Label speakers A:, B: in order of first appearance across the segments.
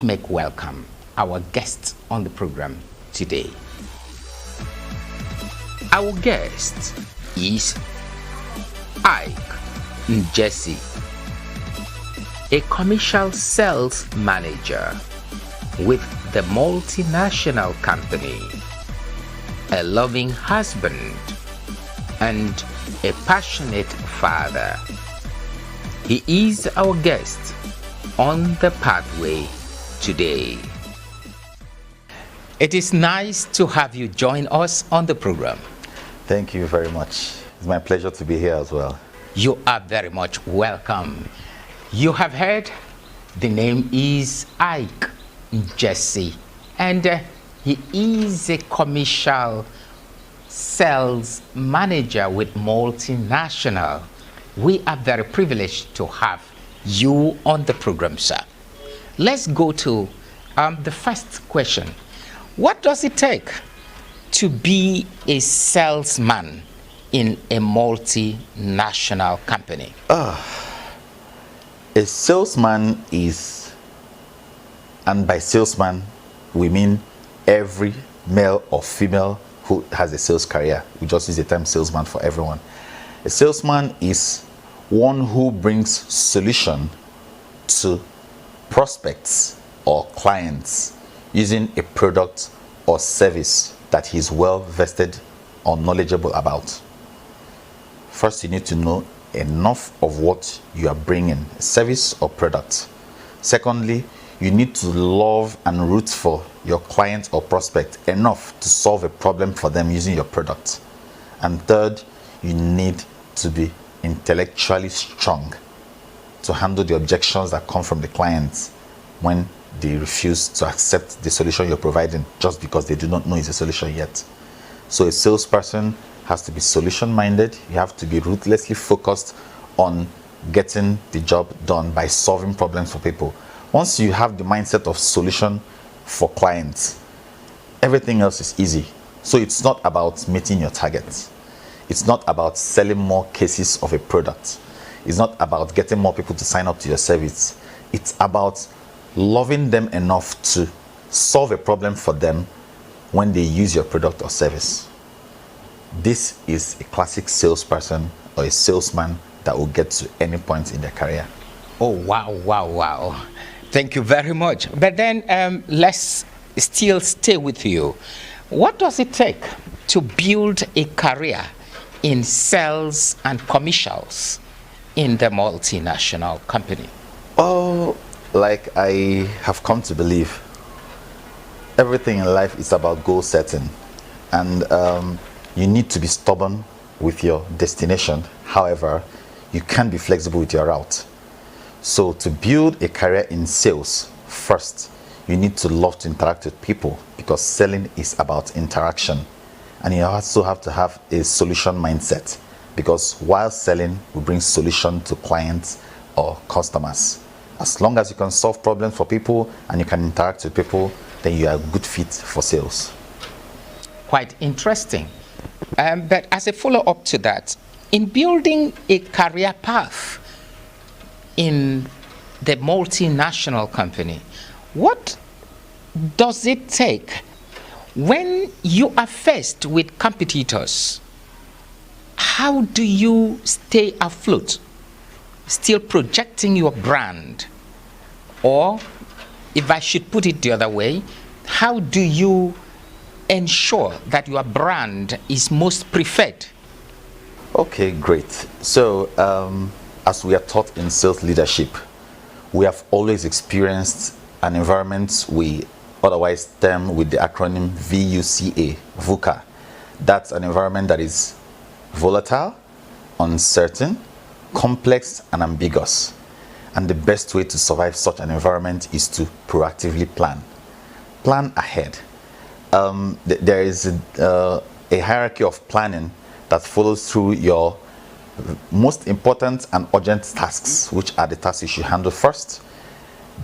A: Make welcome our guest on the program today. Our guest is Ike Njesi, a commercial sales manager with the multinational company, a loving husband, and a passionate father. He is our guest on the pathway today. It is nice to have you join us on the program.
B: Thank you very much. It's my pleasure to be here as well.
A: You are very much welcome. You have heard the name is Ike Njesi, and he is a commercial sales manager with multinational. We are very privileged to have you on the program, sir. Let's go to the first question. What does it take to be a salesman in a multinational company?
B: A salesman is, and by salesman, we mean every male or female who has a sales career. We just use the term salesman for everyone. A salesman is one who brings solution to prospects or clients using a product or service that he's well vested or knowledgeable about. First, you need to know enough of what you are bringing, service or product. Secondly, you need to love and root for your client or prospect enough to solve a problem for them using your product. And third, you need to be intellectually strong to handle the objections that come from the clients when they refuse to accept the solution you're providing just because they do not know it's a solution yet. So a salesperson has to be solution-minded. You have to be ruthlessly focused on getting the job done by solving problems for people. Once you have the mindset of solution for clients, everything else is easy. So it's not about meeting your targets. It's not about selling more cases of a product. It's not about getting more people to sign up to your service. It's about loving them enough to solve a problem for them when they use your product or service. This is a classic salesperson or a salesman that will get to any point in their career.
A: Oh, wow. Thank you very much. But then let's still stay with you. What does it take to build a career in sales and commercials in the multinational company?
B: Oh, like I have come to believe, everything in life is about goal setting, and you need to be stubborn with your destination. However, you can be flexible with your route. So to build a career in sales, first, you need to love to interact with people, because selling is about interaction. And you also have to have a solution mindset, because while selling, we bring solution to clients or customers. As long as you can solve problems for people and you can interact with people, then you are a good fit for sales.
A: Quite interesting. But as a follow-up to that, in building a career path in the multinational company, what does it take when you are faced with competitors? How do you stay afloat, still projecting your brand? Or, if I should put it the other way, how do you ensure that your brand is most preferred?
B: Okay, great. So, as we are taught in sales leadership, we have always experienced an environment we otherwise term with the acronym VUCA, VUCA. That's an environment that is volatile, uncertain, complex, and ambiguous. And the best way to survive such an environment is to proactively plan. Plan ahead. There is a hierarchy of planning that follows through your most important and urgent tasks, which are the tasks you should handle first,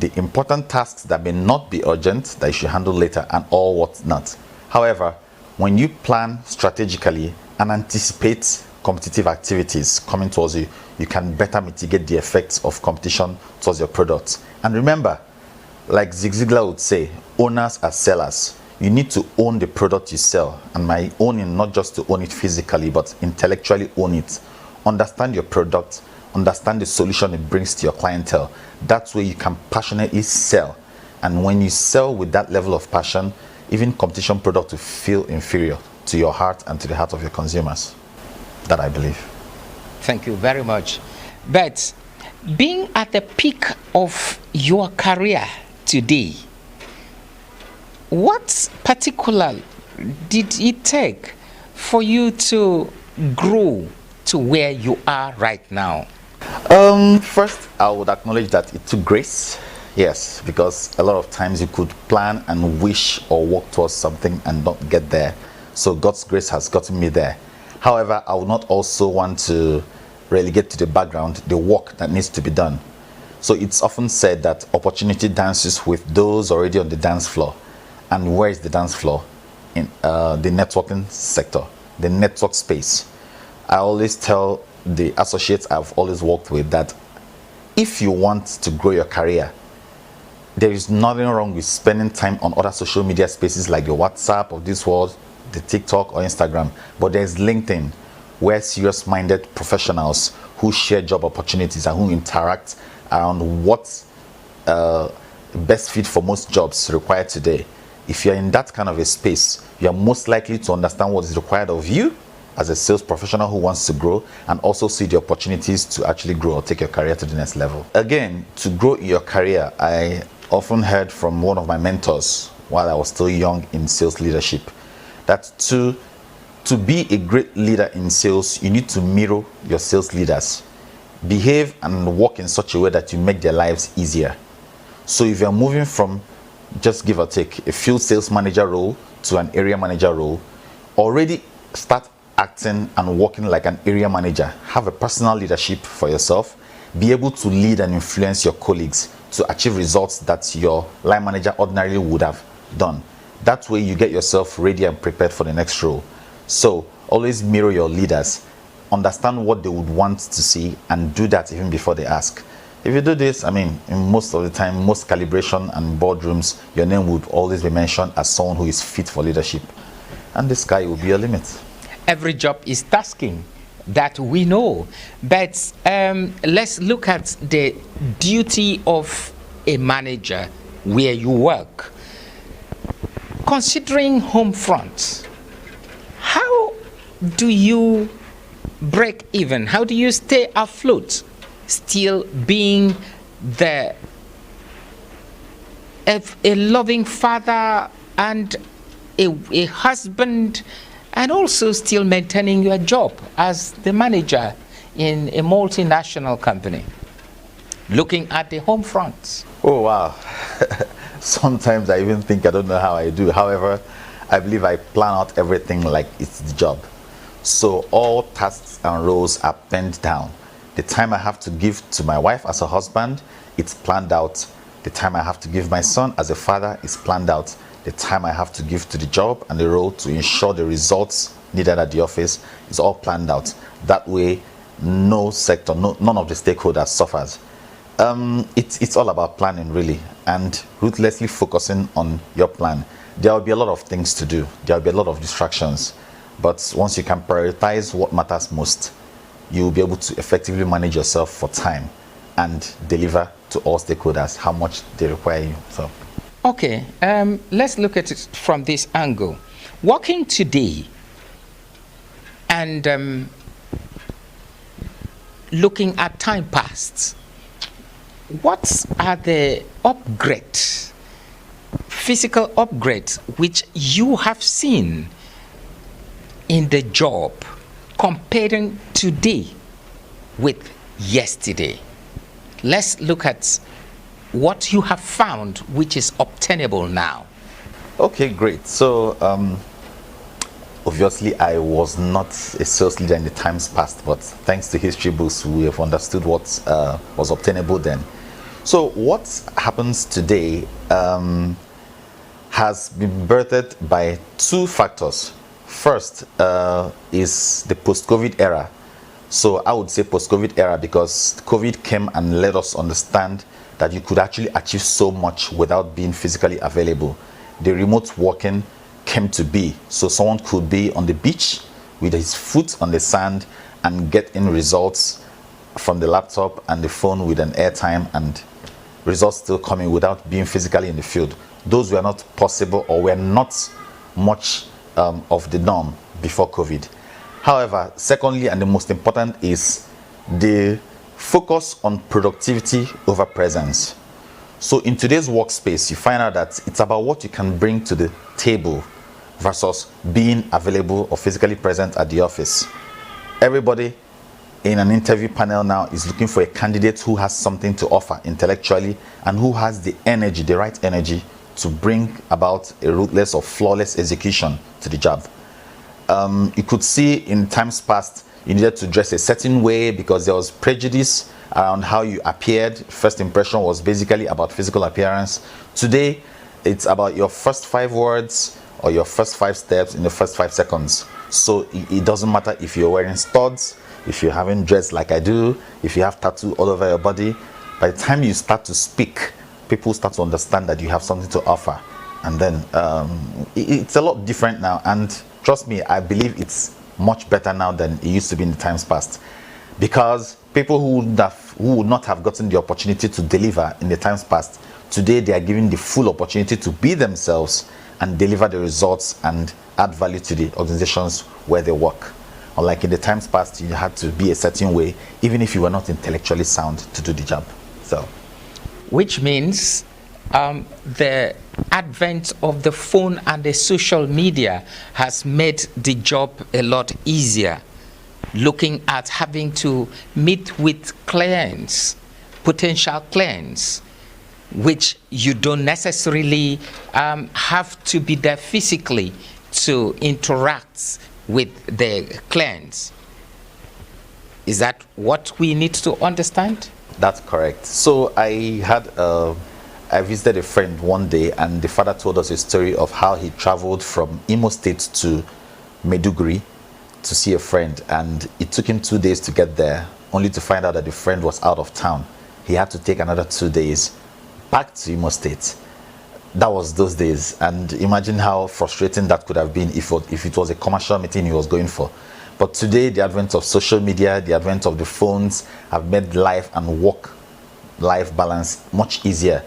B: the important tasks that may not be urgent that you should handle later, and all what not. However, when you plan strategically and anticipate competitive activities coming towards you, you can better mitigate the effects of competition towards your products. And remember, Like Zig Ziglar would say, owners are sellers. You need to own the product you sell, and by owning, not just to own it physically, but intellectually own it. Understand your product, understand the solution it brings to your clientele. That's where you can passionately sell. And when you sell with that level of passion, even competition product will feel inferior to your heart and to the heart of your consumers. That I believe.
A: Thank you very much. But being at the peak of your career today, what particular did it take for you to grow to where you are right now?
B: First, I would acknowledge that it took grace. Yes, because a lot of times you could plan and wish or work towards something and not get there. So God's grace has gotten me there. However, I would not also want to relegate to the background the work that needs to be done. So it's often said that opportunity dances with those already on the dance floor. And where is the dance floor? In the networking sector, the network space. I always tell the associates I've always worked with that if you want to grow your career, there is nothing wrong with spending time on other social media spaces like the WhatsApp of this world, the TikTok or Instagram. But there's LinkedIn, where serious-minded professionals who share job opportunities and who interact around what's best fit for most jobs required today. If you're in that kind of a space, you're most likely to understand what is required of you as a sales professional who wants to grow, and also see the opportunities to actually grow or take your career to the next level. Again, to grow in your career, I often heard from one of my mentors while I was still young in sales leadership that to be a great leader in sales, you need to mirror your sales leaders. Behave and work in such a way that you make their lives easier. So if you're moving from, just give or take, a field sales manager role to an area manager role, already start acting and working like an area manager. Have a personal leadership for yourself. Be able to lead and influence your colleagues to achieve results that your line manager ordinarily would have done. That way you get yourself ready and prepared for the next role. So always mirror your leaders. Understand what they would want to see and do that even before they ask. If you do this, I mean, in most of the time, most calibration and boardrooms, your name would always be mentioned as someone who is fit for leadership. And the sky will be your limit.
A: Every job is tasking, that we know. But let's look at the duty of a manager where you work. Considering home front, how do you break even? How do you stay afloat, still being a loving father and a husband, and also still maintaining your job as the manager in a multinational company, looking at the home front?
B: Oh, wow. Sometimes I even think I don't know how I do. However, I believe I plan out everything like it's the job. So all tasks and roles are penned down. The time I have to give to my wife as a husband, it's planned out. The time I have to give my son as a father is planned out. The time I have to give to the job and the role to ensure the results needed at the office is all planned out. That way, no sector, none of the stakeholders suffers. It's all about planning, really, and ruthlessly focusing on your plan. There will be a lot of things to do. There will be a lot of distractions. But once you can prioritize what matters most, you will be able to effectively manage yourself for time and deliver to all stakeholders how much they require you. So,
A: okay, let's look at it from this angle. Working today and looking at time past, what are the upgrades, physical upgrades, which you have seen in the job comparing today with yesterday? Let's look at what you have found which is obtainable now.
B: Okay, great. So obviously I was not a sales leader in the times past, but thanks to history books we have understood what was obtainable then. So what happens today has been birthed by two factors. First is the post-COVID era. So I would say post-COVID era because COVID came and let us understand that you could actually achieve so much without being physically available. The remote working came to be, so someone could be on the beach with his foot on the sand and get in results from the laptop and the phone with an airtime, and results still coming without being physically in the field. Those were not possible, or were not much of the norm before COVID. However, secondly, and the most important, is the focus on productivity over presence. So in today's workspace, you find out that it's about what you can bring to the table versus being available or physically present at the office. Everybody in an interview panel now is looking for a candidate who has something to offer intellectually and who has the energy, the right energy, to bring about a ruthless or flawless execution to the job. You could see in times past, you needed to dress a certain way because there was prejudice around how you appeared. First impression was basically about physical appearance. Today, it's about your first 5 words or your first 5 steps in the first 5 seconds. So it doesn't matter if you're wearing studs, if you haven't dressed like I do, if you have tattoo all over your body. By the time you start to speak, people start to understand that you have something to offer. And then it's a lot different now. And trust me, I believe it's much better now than it used to be in the times past. Because people who would not have gotten the opportunity to deliver in the times past, today they are given the full opportunity to be themselves and deliver the results and add value to the organizations where they work. Unlike in the times past, you had to be a certain way, even if you were not intellectually sound to do the job. So,
A: which means the advent of the phone and the social media has made the job a lot easier. Looking at having to meet with clients, potential clients, which you don't necessarily have to be there physically to interact with the clients. Is that what we need to understand?
B: That's correct. So I visited a friend one day, and the father told us a story of how he traveled from Imo State to Maiduguri to see a friend, and it took him 2 days to get there, only to find out that the friend was out of town. He had to take another 2 days back to Imo State. That was those days, and imagine how frustrating that could have been if it was a commercial meeting he was going for. But today, the advent of social media, the advent of the phones have made life and work-life balance much easier.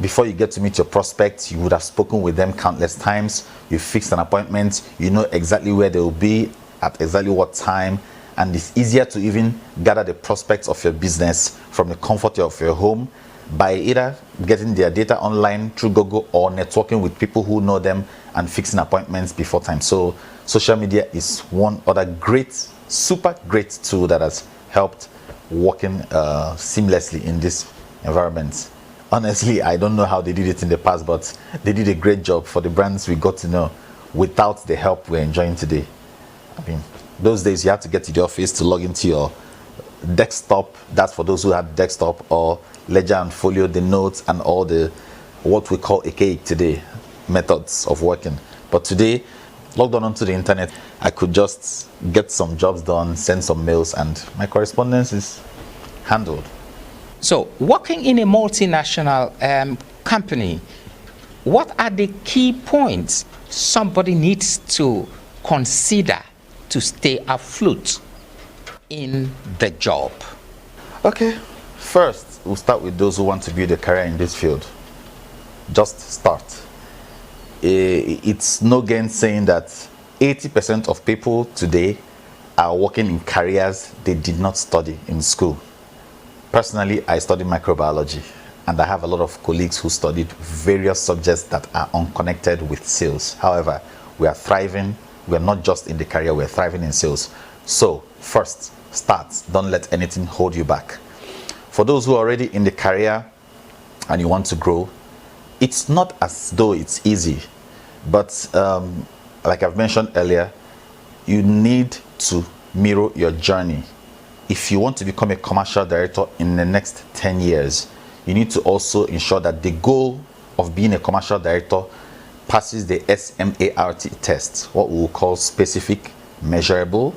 B: Before you get to meet your prospects, you would have spoken with them countless times. You fixed an appointment, you know exactly where they will be at exactly what time, and it's easier to even gather the prospects of your business from the comfort of your home by either getting their data online through Google or networking with people who know them and fixing appointments before time. So social media is one other great, super great tool that has helped working seamlessly in this environment. Honestly, I don't know how they did it in the past, but they did a great job for the brands we got to know without the help we're enjoying today. I mean, those days you had to get to the office to log into your desktop. That's for those who had desktop, or ledger and folio, the notes and all the what we call archaic today methods of working. But today, logged on onto the internet, I could just get some jobs done, send some mails, and my correspondence is handled.
A: So, working in a multinational company, what are the key points somebody needs to consider to stay afloat in the job?
B: Okay, first, we'll start with those who want to build a career in this field. Just start. It's no gain saying that 80% of people today are working in careers they did not study in school. Personally, I studied microbiology, and I have a lot of colleagues who studied various subjects that are unconnected with sales. However, we are thriving. We are not just in the career, we're thriving in sales. So, first, start. Don't let anything hold you back. For those who are already in the career and you want to grow, it's not as though it's easy. But like I've mentioned earlier, you need to mirror your journey. If you want to become a commercial director in the next 10 years, you need to also ensure that the goal of being a commercial director passes the SMART test, what we will call specific, measurable,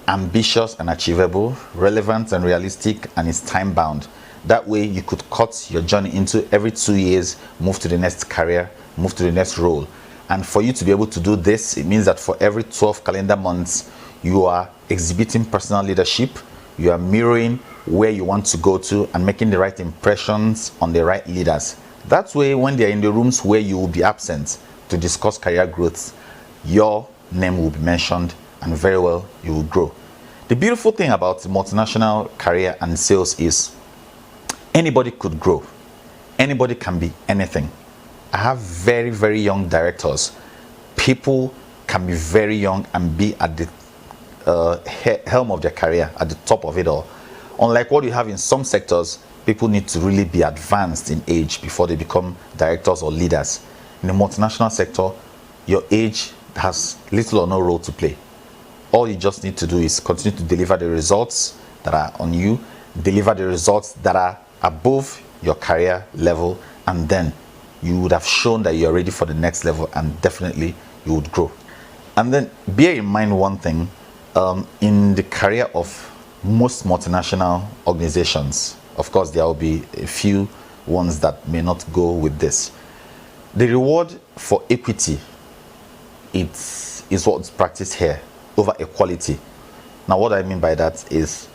B: ambitious and achievable, relevant and realistic, and is time bound. That way you could cut your journey into every 2 years, move to the next career, move to the next role. And for you to be able to do this, it means that for every 12 calendar months, you are exhibiting personal leadership, you are mirroring where you want to go to and making the right impressions on the right leaders. That way, when they're in the rooms where you will be absent to discuss career growth, your name will be mentioned and very well you will grow. The beautiful thing about multinational career and sales is anybody could grow. Anybody can be anything. I have very, very young directors. People can be very young and be at the helm of their career, at the top of it all. Unlike what you have in some sectors, people need to really be advanced in age before they become directors or leaders. In the multinational sector, your age has little or no role to play. All you just need to do is continue to deliver the results that are on you, deliver the results that are above your career level, and then you would have shown that you're ready for the next level, and definitely you would grow. And then bear in mind one thing, in the career of most multinational organizations, of course there will be a few ones that may not go with this. The reward for equity is what's practiced here over equality. Now what I mean by that is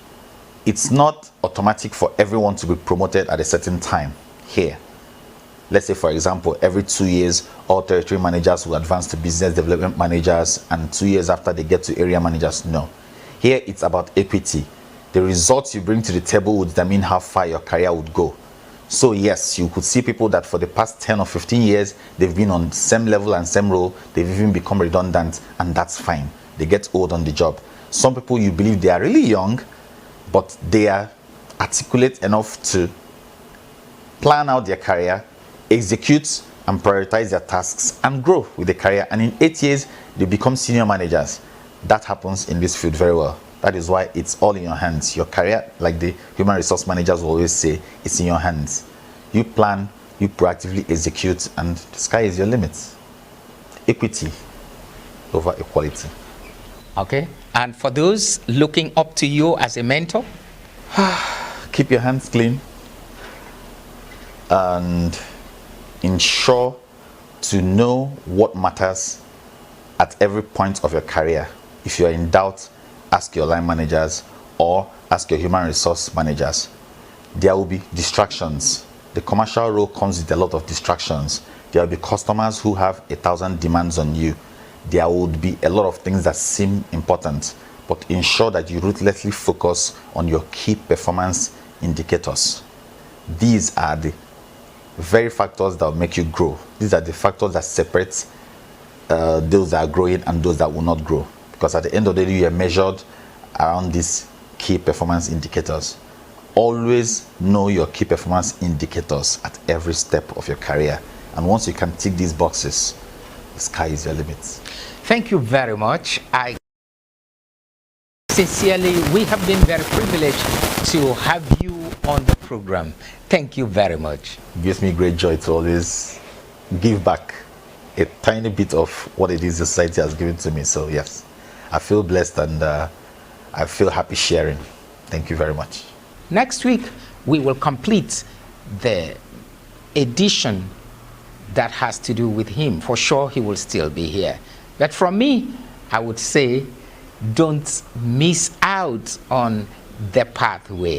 B: it's not automatic for everyone to be promoted at a certain time here. Let's say, for example, every 2 years, all territory managers will advance to business development managers, and 2 years after they get to area managers. No. Here, it's about equity. The results you bring to the table will determine how far your career would go. So yes, you could see people that for the past 10 or 15 years, they've been on same level and same role. They've even become redundant, and that's fine. They get old on the job. Some people, you believe they are really young, but they are articulate enough to plan out their career, execute and prioritize their tasks, and grow with the career. And in 8 years, they become senior managers. That happens in this field very well. That is why it's all in your hands. Your career, like the human resource managers will always say, it's in your hands. You plan, you proactively execute, and the sky is your limit. Equity over equality.
A: Okay. And for those looking up to you as a mentor?
B: Keep your hands clean and ensure to know what matters at every point of your career. If you are in doubt, ask your line managers or ask your human resource managers. There will be distractions. The commercial role comes with a lot of distractions. There will be customers who have 1,000 demands on you. There would be a lot of things that seem important, but ensure that you ruthlessly focus on your key performance indicators. These are the very factors that will make you grow. These are the factors that separate those that are growing and those that will not grow. Because at the end of the day, you are measured around these key performance indicators. Always know your key performance indicators at every step of your career. And once you can tick these boxes, the sky is your limit.
A: Thank you very much. Sincerely, we have been very privileged to have you on the program. Thank you very much.
B: It gives me great joy to always give back a tiny bit of what it is the society has given to me. So yes, I feel blessed and I feel happy sharing. Thank you very much.
A: Next week, we will complete the edition that has to do with him. For sure, he will still be here. But from me, I would say, don't miss out on the pathway.